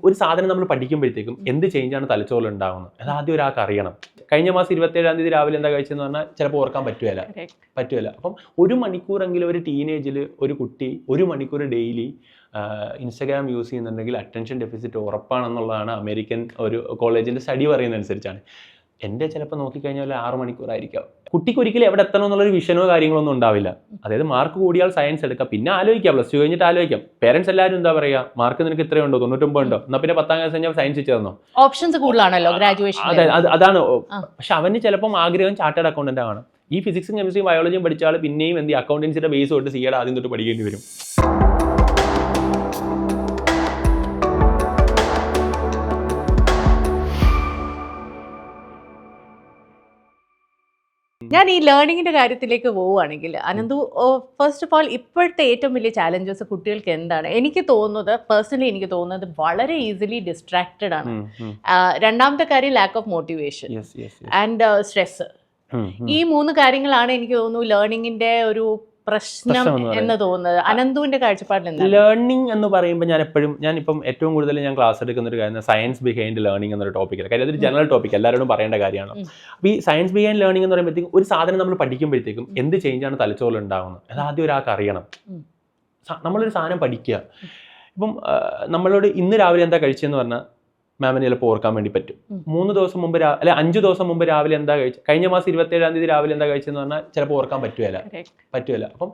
ഒരു സാധനം നമ്മൾ പഠിക്കുമ്പോഴത്തേക്കും എന്ത് ചേഞ്ചാണ് തലച്ചോറിൽ ഉണ്ടാകുന്നത് അത് ആദ്യം ഒരാൾക്ക് അറിയണം. കഴിഞ്ഞ മാസം 27-ാം തീയതി രാവിലെ എന്താ കഴിച്ചതെന്ന് പറഞ്ഞാൽ ചിലപ്പോൾ ഓർക്കാൻ പറ്റുകയില്ല. അപ്പം 1 മണിക്കൂറെങ്കിലും ഒരു ടീനേജിൽ ഒരു കുട്ടി 1 മണിക്കൂർ ഡെയിലി ഇൻസ്റ്റഗ്രാം യൂസ് ചെയ്യുന്നുണ്ടെങ്കിൽ അറ്റൻഷൻ ഡെഫിസിറ്റ് ഉറപ്പാണെന്നുള്ളതാണ് അമേരിക്കൻ ഒരു കോളേജിൻ്റെ സ്റ്റഡി പറയുന്നതനുസരിച്ചാണ്. എൻ്റെ ചിലപ്പോൾ നോക്കിക്കഴിഞ്ഞാൽ 6 മണിക്കൂറായിരിക്കാം. കുട്ടിക്ക് ഒരിക്കലും എവിടെ എത്തണം എന്നുള്ളൊരു വിഷനോ കാര്യങ്ങളൊന്നും ഉണ്ടാവില്ല. അതായത് മാർക്ക് കൂടിയാൽ സയൻസ് എടുക്കാം, പിന്നെ ആലോചിക്കാം, +2 കഴിഞ്ഞിട്ട് ആലോചിക്കാം. പേരൻസ് എല്ലാവരും എന്താ പറയുക, മാർക്ക് നിനക്ക് ഇത്രയുണ്ടോ, 99 ഉണ്ടോ, എന്നാൽ പിന്നെ 10ാം ക്ലാസ് കഴിഞ്ഞാൽ സയൻസ് ചേർന്നോ, ഓപ്ഷൻസ് കൂടുതലാണല്ലോ ഗ്രാജുവേഷൻ. അതാണ്. പക്ഷെ അവന് ചിലപ്പം ആഗ്രഹം ചാർട്ടേഡ് അക്കൗണ്ടന്റ് ആണ്. ഈ ഫിസിക്സും കെമിസ്ട്രിയും ബയോളജിയും പഠിച്ചാൽ പിന്നെയും എന്ത് അക്കൗണ്ടൻസിയുടെ ബേസ് തൊട്ട് സിയുടെ ആദ്യം തൊട്ട് പഠിക്കേണ്ടി വരും. ഞാൻ ഈ ലേണിങ്ങിന്റെ കാര്യത്തിലേക്ക് പോവുകയാണെങ്കിൽ അനന്തു, ഫസ്റ്റ് ഓഫ് ഓൾ ഇപ്പോഴത്തെ ഏറ്റവും വലിയ ചാലഞ്ചസ് കുട്ടികൾക്ക് എന്താണ്? എനിക്ക് തോന്നുന്നത് വളരെ ഈസിലി ഡിസ്ട്രാക്റ്റഡ് ആണ്. രണ്ടാമത്തെ കാര്യം lack of motivation and stress. ഈ 3 കാര്യങ്ങളാണ് എനിക്ക് തോന്നുന്നു ലേണിങ്ങിന്റെ ഒരു പ്രശ്നം എന്ന് തോന്നുന്നത്. അനന്തുവിന്റെ കാഴ്ചപ്പാടിൽ ലേണിംഗ് എന്ന് പറയുമ്പോൾ ഞാനിപ്പം ഏറ്റവും കൂടുതൽ ഞാൻ ക്ലാസ് എടുക്കുന്ന ഒരു കാര്യം സയൻസ് ബിഹൈൻഡ് ലേണിംഗ് എന്നൊരു ടോപ്പിക്കല്ല. കാര്യം അതൊരു ജനറൽ ടോപ്പിക്, എല്ലാവരോടും പറയേണ്ട കാര്യമാണ്. അപ്പോൾ ഈ സയൻസ് ബിഹൈൻഡ് ലേണിംഗ് എന്ന് പറയുമ്പോഴത്തേക്കും ഒരു സാധനം നമ്മൾ പഠിക്കുമ്പോഴത്തേക്കും എന്ത് ചേഞ്ചാണ് തലച്ചോറിൽ ഉണ്ടാകുന്നത് അത് ആദ്യം ഒരാൾക്ക് അറിയണം. നമ്മളൊരു സാധനം പഠിക്കുക. ഇപ്പം നമ്മളോട് ഇന്ന് രാവിലെ എന്താ കഴിച്ചതെന്ന് പറഞ്ഞാൽ മാമിന് ചിലപ്പോൾ ഓർക്കാൻ വേണ്ടി പറ്റും. 3 ദിവസം മുമ്പ് അല്ലെ 5 ദിവസം മുമ്പ് രാവിലെ എന്താ കഴിച്ചത്, കഴിഞ്ഞ മാസം 27-ാം തീയതി രാവിലെ എന്താ കഴിച്ചതെന്ന് പറഞ്ഞാൽ ചിലപ്പോൾ ഓർക്കാൻ പറ്റുകയില്ല. അപ്പം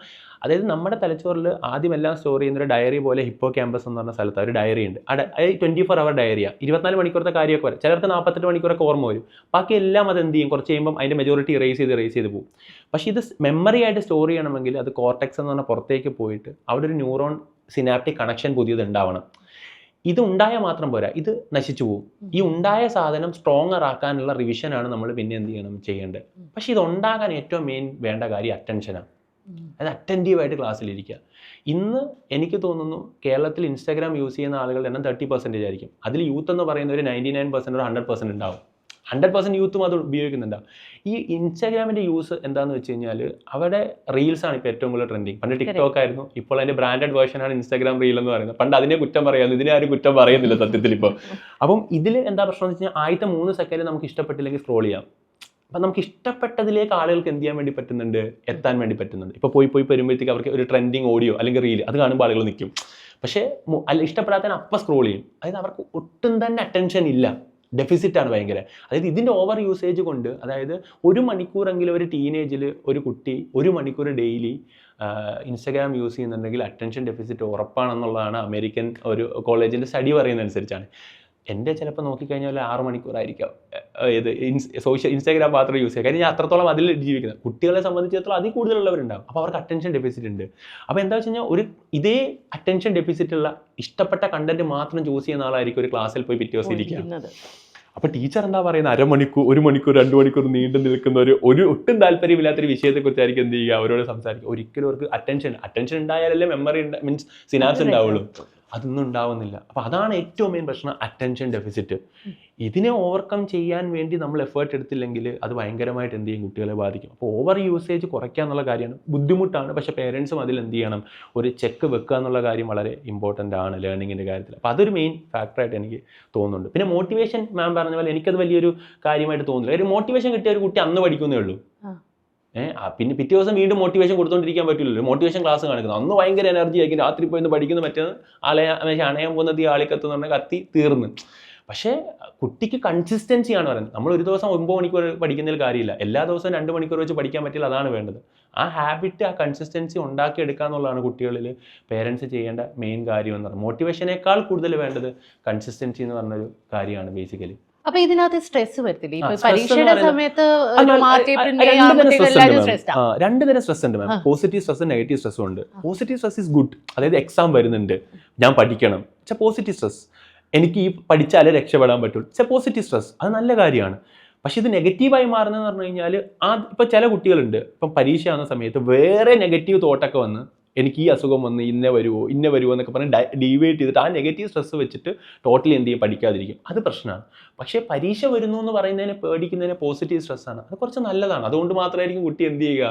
അതായത് നമ്മുടെ തലച്ചോറിൽ ആദ്യം എല്ലാം സ്റ്റോർ ചെയ്യുന്ന ഒരു ഡയറി പോലെ ഹിപ്പോ ക്യാമ്പസ് എന്ന് പറഞ്ഞ സ്ഥലത്ത് ഒരു ഡയറി ഉണ്ട്. 24 അവർ ഡയറിയാ, 24 മണിക്കൂറത്തെ കാര്യമൊക്കെ വരും. ചിലർക്ക് 48 മണിക്കൂറൊക്കെ ഓർമ്മ വരും. ബാക്കി എല്ലാം അത് എന്ത് ചെയ്യും, കുറച്ച് കഴിയുമ്പം അതിൻ്റെ മെജോറിറ്റി ഇറേസ് ചെയ്ത് പോകും. പക്ഷേ ഇത് മെമ്മറി ആയിട്ട് സ്റ്റോർ ചെയ്യണമെങ്കിൽ അത് കോർട്ടെക്സ് എന്ന് പറഞ്ഞാൽ പുറത്തേക്ക് പോയിട്ട് അവിടെ ഒരു ന്യൂറോൺ സിനാപ്റ്റിക് കണക്ഷൻ പുതിയത് ഉണ്ടാവണം. ഇത് ഉണ്ടായാൽ മാത്രം പോരാ, ഇത് നശിച്ചു പോകും. ഈ ഉണ്ടായ സാധനം സ്ട്രോങ്ങർ ആക്കാനുള്ള റിവിഷനാണ് നമ്മൾ പിന്നെ എന്ത് ചെയ്യേണ്ടത്. പക്ഷെ ഇത് ഉണ്ടാകാൻ ഏറ്റവും മെയിൻ വേണ്ട കാര്യം അറ്റൻഷനാണ്. അത് അറ്റൻറ്റീവായിട്ട് ക്ലാസ്സിലിരിക്കുക. ഇന്ന് എനിക്ക് തോന്നുന്നു കേരളത്തിൽ ഇൻസ്റ്റാഗ്രാം യൂസ് ചെയ്യുന്ന ആളുകളുടെ എണ്ണം 30% ആയിരിക്കും. അതിൽ യൂത്ത് എന്ന് പറയുന്ന ഒരു 99% 100% ഉണ്ടാവും. 100% യൂത്തും അത് ഉപയോഗിക്കുന്നുണ്ടാവും. ഈ ഇൻസ്റ്റാഗ്രാമിൻ്റെ യൂസ് എന്താണെന്ന് വെച്ച് കഴിഞ്ഞാൽ അവിടെ റീൽസാണ് ഇപ്പോൾ ഏറ്റവും കൂടുതൽ ട്രെൻഡിങ്. പണ്ട് ടിക്ടോക്ക് ആയിരുന്നു, ഇപ്പോൾ അതിൻ്റെ ബ്രാൻഡഡ് വേർഷനാണ് ഇൻസ്റ്റാഗ്രാം റീൽ എന്ന് പറയുന്നത്. പണ്ട് അതിനെ കുറ്റം പറയാമെന്ന്, ഇതിനെ ആരും കുറ്റം പറയുന്നില്ല സത്യത്തിൽ ഇപ്പോൾ. അപ്പം ഇതിൽ എന്താ പ്രശ്നം എന്ന് വെച്ച് കഴിഞ്ഞാൽ ആദ്യത്തെ 3 സെക്കൻഡ് നമുക്ക് ഇഷ്ടപ്പെട്ടില്ലെങ്കിൽ സ്ക്രോൾ ചെയ്യാം. അപ്പം നമുക്ക് ഇഷ്ടപ്പെട്ടതിലേക്ക് ആളുകൾക്ക് എന്ത് ചെയ്യാൻ വേണ്ടി പറ്റുന്നുണ്ട്, എത്താൻ വേണ്ടി പറ്റുന്നുണ്ട്. ഇപ്പോൾ പോയി വരുമ്പോഴത്തേക്ക് അവർക്ക് ഒരു ട്രെൻഡിങ് ഓഡിയോ അല്ലെങ്കിൽ റീൽ അത് കാണുമ്പോൾ ആളുകൾ നിൽക്കും. പക്ഷേ ഇഷ്ടപ്പെടാത്തതിന് അപ്പം സ്ക്രോൾ ചെയ്യും. അതായത് അവർക്ക് ഒട്ടും തന്നെ അറ്റൻഷൻ ഇല്ല, ഡെഫിസിറ്റാണ് ഭയങ്കര. അതായത് ഇതിൻ്റെ ഓവർ യൂസേജ് കൊണ്ട്, അതായത് 1 മണിക്കൂറെങ്കിലും ഒരു ടീനേജിൽ ഒരു കുട്ടി 1 മണിക്കൂർ ഡെയിലി ഇൻസ്റ്റഗ്രാം യൂസ് ചെയ്യുന്നുണ്ടെങ്കിൽ അറ്റൻഷൻ ഡെഫിസിറ്റ് ഉറപ്പാണെന്നുള്ളതാണ് അമേരിക്കൻ ഒരു കോളേജിൻ്റെ സ്റ്റഡി പറയുന്നതനുസരിച്ചാണ്. എൻ്റെ ചിലപ്പോൾ നോക്കിക്കഴിഞ്ഞാൽ 6 മണിക്കൂറായിരിക്കാം ഇത് ഇൻസ്റ്റാഗ്രാം മാത്രം യൂസ് ചെയ്യുക. കാര്യം ഞാൻ അത്രത്തോളം അതിൽ ജീവിക്കുന്നത്. കുട്ടികളെ സംബന്ധിച്ചിടത്തോളം അതിൽ കൂടുതലുള്ളവരുണ്ടാവും. അപ്പോൾ അവർക്ക് അറ്റൻഷൻ ഡെഫിസിറ്റ് ഉണ്ട്. അപ്പോൾ എന്താ വെച്ച് കഴിഞ്ഞാൽ ഇതേ അറ്റൻഷൻ ഡെഫിസിറ്റ് ഉള്ള ഇഷ്ടപ്പെട്ട കണ്ടന്റ് മാത്രം ചൂസ് ചെയ്യുന്ന ആളായിരിക്കും ഒരു ക്ലാസ്സിൽ പോയി പിറ്റേ ദിവസം ഇരിക്കുക. അപ്പോൾ ടീച്ചർ എന്താ പറയുന്നത്, 1/2 മണിക്കൂർ 1 മണിക്കൂർ 2 മണിക്കൂർ നീണ്ടു നിൽക്കുന്ന ഒരു ഒട്ടും താല്പര്യമില്ലാത്തൊരു വിഷയത്തെക്കുറിച്ചായിരിക്കും എന്ത് ചെയ്യുക, അവരോട് സംസാരിക്കുക. ഒരിക്കലും അവർക്ക് അറ്റൻഷൻ ഉണ്ടായാലല്ലേ മെമ്മറി മീൻസ് സിനാപ്സ് ഉണ്ടാവുള്ളൂ. അതൊന്നും ഉണ്ടാവുന്നില്ല. അപ്പോൾ അതാണ് ഏറ്റവും മെയിൻ പ്രശ്നം, അറ്റൻഷൻ ഡെഫിസിറ്റ്. ഇതിനെ ഓവർകം ചെയ്യാൻ വേണ്ടി നമ്മൾ എഫേർട്ട് എടുത്തില്ലെങ്കിൽ അത് ഭയങ്കരമായിട്ട് എന്ത് ചെയ്യും, കുട്ടികളെ ബാധിക്കും. അപ്പോൾ ഓവർ യൂസേജ് കുറയ്ക്കുക എന്നുള്ള കാര്യമാണ്, ബുദ്ധിമുട്ടാണ്. പക്ഷേ പേരൻസും അതിൽ എന്ത് ചെയ്യണം, ഒരു ചെക്ക് വെക്കുക എന്നുള്ള കാര്യം വളരെ ഇമ്പോർട്ടൻ്റ് ആണ് ലേണിങ്ങിൻ്റെ കാര്യത്തിൽ. അപ്പോൾ അതൊരു മെയിൻ ഫാക്ടറായിട്ട് എനിക്ക് തോന്നുന്നുണ്ട്. പിന്നെ മോട്ടിവേഷൻ മാം പറഞ്ഞ പോലെ എനിക്കത് വലിയൊരു കാര്യമായിട്ട് തോന്നുന്നില്ല. ഒരു മോട്ടിവേഷൻ കിട്ടിയ ഒരു കുട്ടി അന്ന് പഠിക്കുന്നേ ഉള്ളൂ. പിന്നെ പിറ്റേ ദിവസം വീണ്ടും മോട്ടിവേഷൻ കൊടുത്തുകൊണ്ടിരിക്കാൻ പറ്റില്ലല്ലോ. മോട്ടിവേഷൻ ക്ലാസ് കാണിക്കുന്നത് അന്ന് ഭയങ്കര എനർജി ആയിരിക്കും, രാത്രി പോയി പഠിക്കുന്ന മറ്റേത് അണയാൻ പോകുന്നത് ഈ ആളിക്കത്ത് പറഞ്ഞാൽ കത്തി തീർന്ന്. പക്ഷേ കുട്ടിക്ക് കൺസിസ്റ്റൻസിയാണ് പറയുന്നത്. നമ്മൾ ഒരു ദിവസം 9 മണിക്കൂർ പഠിക്കുന്നതിൽ കാര്യമില്ല, എല്ലാ ദിവസവും 2 മണിക്കൂർ വെച്ച് പഠിക്കാൻ പറ്റില്ല. അതാണ് വേണ്ടത്. ആ ഹാബിറ്റ്, ആ കൺസിസ്റ്റൻസി ഉണ്ടാക്കിയെടുക്കുക എന്നുള്ളതാണ് കുട്ടികളിൽ പേരൻസ് ചെയ്യേണ്ട മെയിൻ കാര്യം എന്ന് പറയുന്നത്. മോട്ടിവേഷനേക്കാൾ കൂടുതൽ വേണ്ടത് കൺസിസ്റ്റൻസി എന്ന് പറഞ്ഞൊരു കാര്യമാണ് ബേസിക്കലി. അപ്പൊ ഇതിനകത്ത് സ്ട്രെസ് വരത്തില്ല? പരീക്ഷയുടെ സമയത്ത് 2 തരം സ്ട്രെസ് ഉണ്ട് മാം. പോസിറ്റീവ് സ്ട്രെസ്, നെഗറ്റീവ് സ്ട്രെസ്സും ഉണ്ട്. Positive stress is good. അതായത് എക്സാം വരുന്നുണ്ട്, ഞാൻ പഠിക്കണം, പോസിറ്റീവ് സ്ട്രെസ്. എനിക്ക് ഈ പഠിച്ചാലേ രക്ഷപ്പെടാൻ പറ്റുള്ളൂ, പോസിറ്റീവ് സ്ട്രെസ്. അത് നല്ല കാര്യമാണ്. പക്ഷെ ഇത് നെഗറ്റീവായി മാറുന്നതെന്ന് പറഞ്ഞു കഴിഞ്ഞാൽ ഇപ്പോൾ ചില കുട്ടികളുണ്ട്, ഇപ്പം പരീക്ഷ ആവുന്ന സമയത്ത് വേറെ നെഗറ്റീവ് തോട്ടൊക്കെ വന്ന് എനിക്ക് ഈ അസുഖം വന്ന് ഇന്ന വരുമോ എന്നൊക്കെ പറഞ്ഞ് ഡീവേറ്റ് ചെയ്തിട്ട് ആ നെഗറ്റീവ് സ്ട്രെസ് വെച്ചിട്ട് ടോട്ടലി എന്ത് ചെയ്യും, പഠിക്കാതിരിക്കും. അത് പ്രശ്നമാണ്. പക്ഷേ പരീക്ഷ വരുന്നു എന്ന് പറയുന്നതിനെ പേടിക്കുന്നതിന് പോസിറ്റീവ് സ്ട്രെസ്സാണ്. അത് കുറച്ച് നല്ലതാണ്. അതുകൊണ്ട് മാത്രമായിരിക്കും കുട്ടി എന്ത് ചെയ്യുക,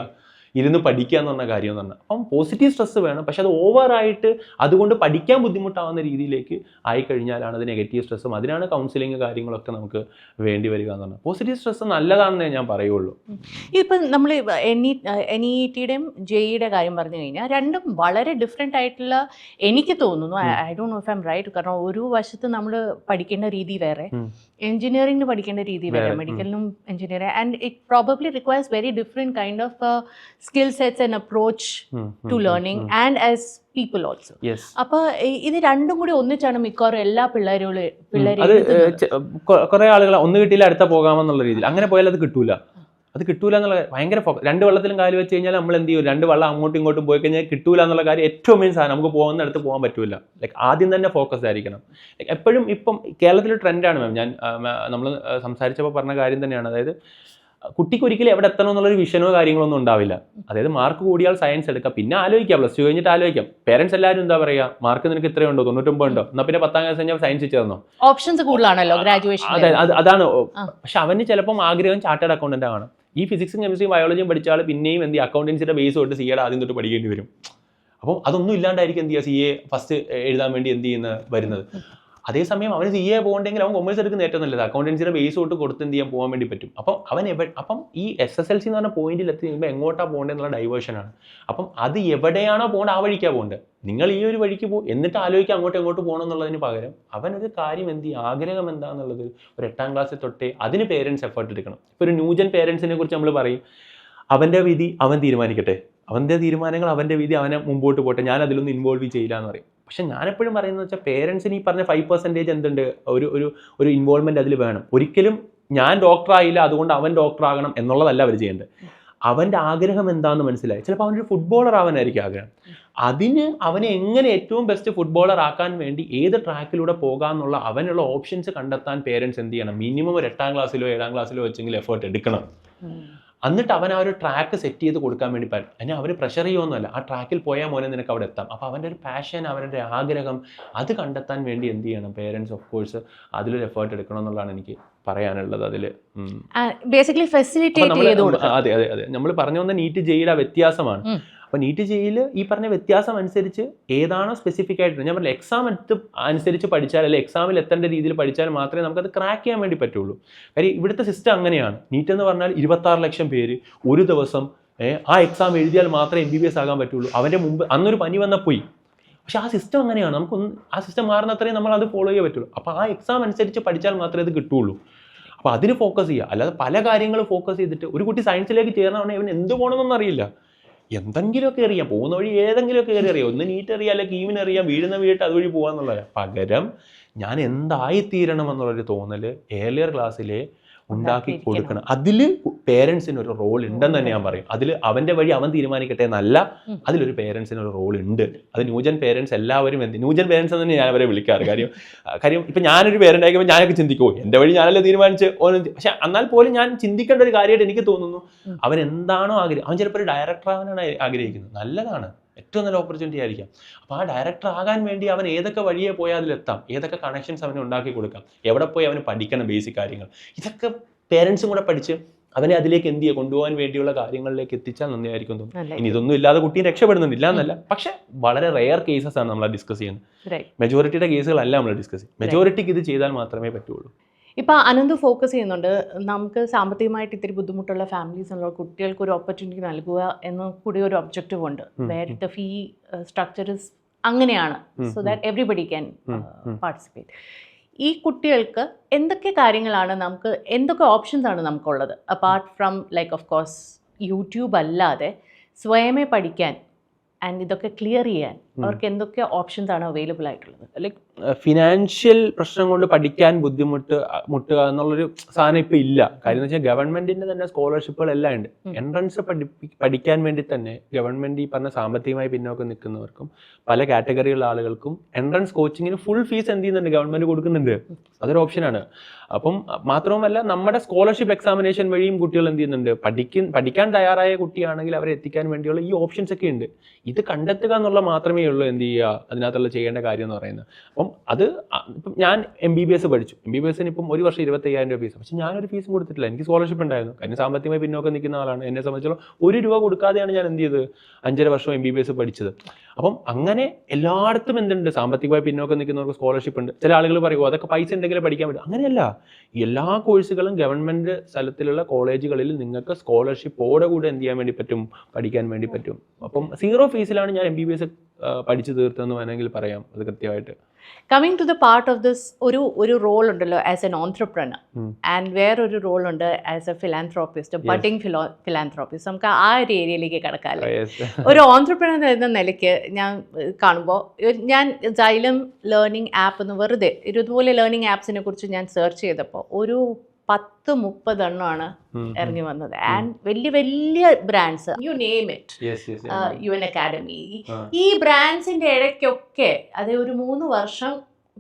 ഇരുന്ന് പഠിക്കുക എന്ന് പറഞ്ഞ കാര്യം എന്ന് പറഞ്ഞാൽ. അപ്പം പോസിറ്റീവ് സ്ട്രെസ് വേണം, പക്ഷെ അത് ഓവറായിട്ട് അതുകൊണ്ട് പഠിക്കാൻ ബുദ്ധിമുട്ടാവുന്ന രീതിയിലേക്ക് ആയിക്കഴിഞ്ഞാലാണ് അത് നെഗറ്റീവ് സ്ട്രെസ്സും. അതിനാണ് കൗൺസിലിംഗ് കാര്യങ്ങളൊക്കെ നമുക്ക് വേണ്ടി വരിക എന്ന് പറഞ്ഞാൽ. പോസിറ്റീവ് സ്ട്രെസ് നല്ലതാണെന്നേ ഞാൻ പറയുള്ളൂ. ഇപ്പം നമ്മൾ NEETയുടെയും JEEയുടെ കാര്യം പറഞ്ഞു കഴിഞ്ഞാൽ രണ്ടും വളരെ ഡിഫറെൻ്റ് ആയിട്ടുള്ള, എനിക്ക് തോന്നുന്നു, I don't know if I am right, കാരണം ഒരു വശത്ത് നമ്മൾ പഠിക്കേണ്ട രീതി വേറെ, എഞ്ചിനീയറിംഗിന് പഠിക്കേണ്ട രീതി വേറെ, മെഡിക്കലിനും engineering, and it probably requires very different kind of skill sets and approach to learning and as people also. അപ്പോൾ ഇത് രണ്ടും കൂടി ഒന്നിച്ചാണ് മിക്കവാറും എല്ലാ പിള്ളേരും കുറെ ആളുകൾ ഒന്ന് കിട്ടിയില്ല അടുത്ത പോകാമെന്നുള്ള രീതിയിൽ. അങ്ങനെ പോയാൽ അത് കിട്ടൂല എന്നുള്ള ഭയങ്കര രണ്ട് വെള്ളത്തിലും കാല് വെച്ച് കഴിഞ്ഞാൽ നമ്മൾ എന്ത് ചെയ്യും, രണ്ട് വെള്ളം അങ്ങോട്ടും ഇങ്ങോട്ടും പോയി കഴിഞ്ഞാൽ കിട്ടൂല എന്നുള്ള കാര്യം ഏറ്റവും മെയിൻ സാധനം. നമുക്ക് പോകുന്നിടത്ത് പോകാൻ പറ്റൂല. ലൈക്ക് ആദ്യം തന്നെ ഫോക്കസ് ആയിരിക്കണം. എപ്പോഴും ഇപ്പം കേരളത്തിൽ ട്രെൻഡാണ് മാം. ഞാൻ നമ്മൾ സംസാരിച്ചപ്പോൾ പറഞ്ഞ കാര്യം തന്നെയാണ്. അതായത് കുട്ടിക്ക് ഒരിക്കലും എവിടെ എത്തണം എന്നുള്ളൊരു വിഷനോ കാര്യങ്ങളൊന്നും ഉണ്ടാവില്ല. അതായത് മാർക്ക് കൂടിയാൽ സയൻസ് എടുക്കാം, പിന്നെ ആലോചിക്കാം, പ്ലസ് ടു കഴിഞ്ഞിട്ട് ആലോചിക്കാം. പേരൻസ് എല്ലാവരും എന്താ പറയുക, മാർക്ക് നിനക്ക് ഇത്രയുണ്ടോ, 99 ഉണ്ടോ, എന്നാൽ പിന്നെ 10ാം ക്ലാസ് കഴിഞ്ഞാൽ സയൻസ് ചേർന്നോ, ഓപ്ഷൻസ് കൂടുതലാണല്ലോ ഗ്രാജുവേഷൻ. അതാണ്. പക്ഷെ അവന് ചിലപ്പം ആഗ്രഹം ചാർട്ടേഡ് അക്കൗണ്ടന്റ് ആണ്. ഈ ഫിസിക്സും കെമിസ്ട്രിയും ബയോളജിയും പഠിച്ചാൽ പിന്നെയും എന്ത് അക്കൗണ്ടൻസിയുടെ ബേസ് തൊട്ട് CA ആദ്യം തൊട്ട് പഠിക്കേണ്ടി വരും. അപ്പം അതൊന്നും ഇല്ലാണ്ടായിരിക്കും എന്ത് ചെയ്യുക, CA ഫസ്റ്റ് എഴുതാൻ വേണ്ടി എന്ത് ചെയ്യുന്ന വരുന്നത്. അതേസമയം അവന് CA പോകണ്ടെങ്കിൽ അവൻ കൊമേഴ്സ് എടുക്കുന്ന ഏറ്റവും നല്ലത്. അക്കൗണ്ടൻസിയുടെ ബേസ് തൊട്ട് കൊടുത്ത് എന്ത് ചെയ്യാൻ പോകാൻ വേണ്ടി പറ്റും. അപ്പം അപ്പം ഈ SSLC എന്ന് പറഞ്ഞ പോയിന്റിൽ എത്തി കഴിയുമ്പോൾ എങ്ങോട്ടാണ് പോകേണ്ടതെന്നുള്ള ഡൈവേർഷനാണ്. അപ്പം അത് എവിടെയാണോ പോകേണ്ടത് ആ വഴിക്കാണ് പോകേണ്ടത്. നിങ്ങൾ ഈ ഒരു വഴിക്ക് പോകും, എന്നിട്ട് ആലോചിക്കുക അങ്ങോട്ടും എങ്ങോട്ട് പോകണം എന്നുള്ളതിന് പകരം അവനൊരു കാര്യം എന്ത് ചെയ്യുക, ആഗ്രഹം എന്താണെന്നുള്ളത് ഒരു 8ാം ക്ലാസ്സിൽ തൊട്ടേ അതിന് പേരൻസ് എഫേർട്ട് എടുക്കണം. ഇപ്പോൾ ഒരു ന്യൂജൻ പേരൻസിനെ കുറിച്ച് നമ്മൾ പറയും, അവൻ്റെ വിധി അവൻ തീരുമാനിക്കട്ടെ, അവൻ്റെ തീരുമാനങ്ങൾ അവൻ്റെ വിധി അവനെ മുമ്പോട്ട് പോട്ടെ, ഞാൻ അതിലൊന്നും ഇൻവോൾവ് ചെയ്യില്ല എന്ന് പറയും. പക്ഷെ ഞാനെപ്പോഴും പറയുന്നത് വെച്ചാൽ പേരൻസിന് ഈ പറഞ്ഞ 5% എന്തുണ്ട്, ഒരു ഇൻവോൾവ്മെൻറ്റ് അതിൽ വേണം. ഒരിക്കലും ഞാൻ ഡോക്ടറായില്ല അതുകൊണ്ട് അവൻ ഡോക്ടറാകണം എന്നുള്ളതല്ല അവർ ചെയ്യേണ്ടത്. അവൻ്റെ ആഗ്രഹം എന്താണെന്ന് മനസ്സിലായി. ചിലപ്പോൾ അവനൊരു ഫുട്ബോളർ ആവാനായിരിക്കും ആഗ്രഹം. അതിന് അവനെ എങ്ങനെ ഏറ്റവും ബെസ്റ്റ് ഫുട്ബോളർ ആക്കാൻ വേണ്ടി ഏത് ട്രാക്കിലൂടെ പോകാമെന്നുള്ള അവനുള്ള ഓപ്ഷൻസ് കണ്ടെത്താൻ പേരൻസ് എന്ത് ചെയ്യണം, മിനിമം ഒരു 8ാം ക്ലാസ്സിലോ 7ാം ക്ലാസ്സിലോ വെച്ചെങ്കിൽ എഫേർട്ട് എടുക്കണം. എന്നിട്ട് അവൻ ആ ഒരു ട്രാക്ക് സെറ്റ് ചെയ്ത് കൊടുക്കാൻ വേണ്ടി പറ്റും. അതിന് അവർ പ്രഷർ ചെയ്യുമൊന്നുമല്ല, ആ ട്രാക്കിൽ പോയാൽ മോനെ നിനക്ക് അവിടെ എത്താം. അപ്പോൾ അവൻ്റെ ഒരു പാഷൻ, അവൻ്റെ ആഗ്രഹം അത് കണ്ടെത്താൻ വേണ്ടി എന്ത് ചെയ്യണം പേരൻസ് ഓഫ് കോഴ്സ് അതിലൊരു എഫേർട്ട് എടുക്കണം എന്നുള്ളതാണ് എനിക്ക് പറയാനുള്ളത്. അതിൽ ബേസിക്കലി ഫെസിലിറ്റേറ്റ് ചെയ്ത് കൊടുക്കുക. അതെ നമ്മൾ പറഞ്ഞു വന്ന നീറ്റ് JEEയുടെ വ്യത്യാസമാണ്. അപ്പോൾ നീറ്റ് JEEയിൽ ഈ പറഞ്ഞ വ്യത്യാസം അനുസരിച്ച് ഏതാണോ സ്പെസിഫിക് ആയിട്ട്, ഞാൻ പറഞ്ഞ എക്സാം അനുസരിച്ച് പഠിച്ചാൽ, അല്ലെങ്കിൽ എക്സാമിൽ എത്തേണ്ട രീതിയിൽ പഠിച്ചാൽ മാത്രമേ നമുക്കത് ക്രാക്ക് ചെയ്യാൻ വേണ്ടി പറ്റുള്ളൂ. കാര്യം ഇവിടുത്തെ സിസ്റ്റം അങ്ങനെയാണ്. നീറ്റ് എന്ന് പറഞ്ഞാൽ 26 ലക്ഷം പേര് ഒരു ദിവസം ആ എക്സാം എഴുതിയാൽ മാത്രമേ MBBS ആകാൻ പറ്റുള്ളൂ. അവൻ്റെ മുമ്പ് അന്നൊരു പനി വന്നാൽ പോയി. പക്ഷെ ആ സിസ്റ്റം അങ്ങനെയാണ്. നമുക്കൊന്ന് ആ സിസ്റ്റം മാറുന്നത്രയും നമ്മൾ അത് ഫോളോ ചെയ്യാൻ പറ്റുള്ളൂ. അപ്പോൾ ആ എക്സാം അനുസരിച്ച് പഠിച്ചാൽ മാത്രമേ അത് കിട്ടുള്ളൂ. അപ്പോൾ അതിന് ഫോക്കസ് ചെയ്യുക, അല്ലാതെ പല കാര്യങ്ങൾ ഫോക്കസ് ചെയ്തിട്ട് ഒരു കുട്ടി സയൻസിലേക്ക് ചേർന്നാണെങ്കിൽ അവൻ എന്ത് പോകണമെന്നൊന്നും അറിയില്ല. എന്തെങ്കിലുമൊക്കെ അറിയാം, പോകുന്ന വഴി ഏതെങ്കിലുമൊക്കെ അറിയാം, ഒന്ന് നീറ്റ് അറിയാം, അല്ലെങ്കിൽ കീമിന് അറിയാം, വീഴുന്ന വീട്ട് അതുവഴി പോകാന്നുള്ളത്. പകരം ഞാൻ എന്തായിത്തീരണം എന്നുള്ളൊരു തോന്നൽ ഏർലിയർ ക്ലാസ്സിലെ ഉണ്ടാക്കി കൊടുക്കണം. അതിൽ പേരൻസിന് ഒരു റോൾ ഉണ്ടെന്ന് തന്നെ ഞാൻ പറയും. അതിൽ അവൻ്റെ വഴി അവൻ തീരുമാനിക്കട്ടെ എന്നല്ല, അതിലൊരു പേരൻസിന് ഒരു റോൾ ഉണ്ട്. അത് ന്യൂജൻ പേരൻസ് എല്ലാവരും ന്യൂജൻ പേരൻസ് എന്ന് തന്നെ ഞാൻ അവരെ വിളിക്കാറ്. കാര്യം ഇപ്പം ഞാനൊരു പേരൻ്റ് ആയിക്കുമ്പോൾ ഞാനൊക്കെ ചിന്തിക്കുമോ എൻ്റെ വഴി ഞാനല്ലേ തീരുമാനിച്ച് ഓരോ. പക്ഷെ എന്നാൽ പോലും ഞാൻ ചിന്തിക്കേണ്ട ഒരു കാര്യമായിട്ട് എനിക്ക് തോന്നുന്നു, അവൻ എന്താണോ ആഗ്രഹം, അവൻ ചിലപ്പോൾ ഒരു ഡയറക്ടർ ആവാനാണ് ആഗ്രഹിക്കുന്നത്. നല്ലതാണ്, ഏറ്റവും നല്ല ഓപ്പർച്യൂണിറ്റി ആയിരിക്കാം. അപ്പോൾ ആ ഡയറക്ടർ ആകാൻ വേണ്ടി അവൻ ഏതൊക്കെ വഴിയെ പോയാൽ അതിലെത്താം, ഏതൊക്കെ കണക്ഷൻസ് അവന് ഉണ്ടാക്കി കൊടുക്കാം, എവിടെ പോയി അവന് പഠിക്കണം, ബേസിക് കാര്യങ്ങൾ, ഇതൊക്കെ പേരൻസും കൂടെ പഠിച്ച് അവനെ അതിലേക്ക് എന്ത് ചെയ്യുക, കൊണ്ടുപോകാൻ വേണ്ടിയുള്ള കാര്യങ്ങളിലേക്ക് എത്തിച്ചാൽ നന്നായിരിക്കും തോന്നുന്നു. ഇനി ഇതൊന്നും ഇല്ലാതെ കുട്ടിയെ രക്ഷപ്പെടുന്നുണ്ടില്ല എന്നല്ല, പക്ഷെ വളരെ റെയർ കേസസ് ആണ് നമ്മൾ ഡിസ്കസ് ചെയ്യുന്നത്. മെജോറിറ്റിയുടെ കേസുകളല്ല നമ്മൾ ഡിസ്കസ് ചെയ്യും. മെജോറിറ്റിക്ക് ഇത് ചെയ്താൽ മാത്രമേ പറ്റുള്ളൂ. ഇപ്പോൾ അനന്ത് ഫോക്കസ് ചെയ്യുന്നുണ്ട്, നമുക്ക് സാമ്പത്തികമായിട്ട് ഇത്തിരി ബുദ്ധിമുട്ടുള്ള ഫാമിലീസിനുള്ള കുട്ടികൾക്ക് ഒരു ഓപ്പർച്യൂണിറ്റി നൽകുക എന്ന കൂടി ഒരു ഒബ്ജക്റ്റീവ് ഉണ്ട്. Where the fee structure is അങ്ങനെയാണ്, so that everybody can participate. ഈ കുട്ടികൾക്ക് എന്തൊക്കെ കാര്യങ്ങളാണ് നമുക്ക്, എന്തൊക്കെ ഓപ്ഷൻസ് ആണ് നമുക്കുള്ളത് apart from like of course YouTube അല്ലാതെ സ്വയമേ പഠിക്കാൻ ആൻഡ് ഇതൊക്കെ ക്ലിയർ ചെയ്യാൻ അവർക്ക് എന്തൊക്കെ ഓപ്ഷൻസ് ആണ് അവൈലബിൾ ആയിട്ടുള്ളത്? ലൈക്ക് ഫിനാൻഷ്യൽ പ്രശ്നം കൊണ്ട് പഠിക്കാൻ മുട്ടുക എന്നുള്ളൊരു സാധനം ഇപ്പം ഇല്ല. കാര്യം എന്ന് വെച്ചാൽ ഗവൺമെന്റിന്റെ തന്നെ സ്കോളർഷിപ്പുകളെല്ലാം ഉണ്ട്. എൻട്രൻസ് പഠിക്കാൻ വേണ്ടി തന്നെ ഗവൺമെന്റ് ഈ പറഞ്ഞ സാമ്പത്തികമായി പിന്നോക്കം നിൽക്കുന്നവർക്കും പല കാറ്റഗറിയുള്ള ആളുകൾക്കും എൻട്രൻസ് കോച്ചിങ്ങിന് ഫുൾ ഫീസ് എന്ത് ചെയ്യുന്നുണ്ട്, ഗവൺമെന്റ് കൊടുക്കുന്നുണ്ട്. അതൊരു ഓപ്ഷനാണ്. അപ്പം മാത്രവുമല്ല നമ്മുടെ സ്കോളർഷിപ്പ് എക്സാമിനേഷൻ വഴിയും കുട്ടികൾ എന്ത് ചെയ്യുന്നുണ്ട്, പഠിക്കാൻ തയ്യാറായ കുട്ടിയാണെങ്കിൽ അവരെ എത്തിക്കാൻ വേണ്ടിയുള്ള ഈ ഓപ്ഷൻസ് ഒക്കെ ഉണ്ട്. ഇത് കണ്ടെത്തുക എന്നുള്ള മാത്രമേ ഉള്ളൂ എന്ത് ചെയ്യുക അതിനകത്തുള്ള ചെയ്യേണ്ട കാര്യം എന്ന് പറയുന്നത്. അപ്പം അപ്പം അത് ഇപ്പം ഞാൻ MBBS പഠിച്ചു. MBBS ഇപ്പം ഒരു വർഷം 25,000 രൂപ ഫീസ്. പക്ഷെ ഞാനൊരു ഫീസും കൊടുത്തിട്ടില്ല. എനിക്ക് സ്കോളർഷിപ്പ് ഉണ്ടായിരുന്നു. കാര്യം സാമ്പത്തികമായി പിന്നോക്കം നിൽക്കുന്ന ആളാണ്. എന്നെ സംബന്ധിച്ചോളം 1 രൂപ കൊടുക്കാതെയാണ് ഞാൻ എന്ത് ചെയ്തത് 5.5 വർഷം MBBS പഠിച്ചത്. അപ്പം അങ്ങനെ എല്ലായിടത്തും എന്തുണ്ട്, സാമ്പത്തികമായി പിന്നോക്കം നിൽക്കുന്നവർക്ക് സ്കോളർഷിപ്പ് ഉണ്ട്. ചില ആളുകൾ പറയുമോ അതൊക്കെ പൈസ ഉണ്ടെങ്കിലേ പഠിക്കാൻ പറ്റും. അങ്ങനെയല്ല, എല്ലാ കോഴ്സുകളും ഗവൺമെൻറ് സ്ഥലത്തിലുള്ള കോളേജുകളിൽ നിങ്ങൾക്ക് സ്കോളർഷിപ്പോടെ കൂടെ എന്ത് ചെയ്യാൻ വേണ്ടി പറ്റും, പഠിക്കാൻ വേണ്ടി പറ്റും. അപ്പം 0 ഫീസിലാണ് ഞാൻ MBBS പഠിച്ചു തീർത്തതെന്ന് വേണമെങ്കിൽ പറയാം അത് കൃത്യമായിട്ട്. Coming to the part of this, ഒരു റോൾ ഉണ്ടല്ലോ ആസ് എൻ ഓൺട്രപ്രണർ ആൻഡ് വേറൊരു റോൾ ഉണ്ട് as a philanthropist, budding philanthropist. നമുക്ക് ആ ഒരു ഏരിയയിലേക്ക് കിടക്കാമല്ലോ. ഒരു ഓൺട്രപ്രണർ എന്ന നിലയ്ക്ക് ഞാൻ കാണുമ്പോൾ ഞാൻ Xylem ലേണിംഗ് ആപ്പ് എന്ന് വെറുതെ ഇതുപോലെ ലേണിംഗ് ആപ്സിനെ കുറിച്ച് ഞാൻ സെർച്ച് ചെയ്തപ്പോൾ ഒരു 10-30 എണ്ണമാണ് ഇറങ്ങി വന്നത്. ആൻഡ് വലിയ വലിയ brands, you name it, UN academy, ഈ ബ്രാൻഡ്സിന്റെ ഇടയ്ക്കൊക്കെ അത് ഒരു 3 വർഷം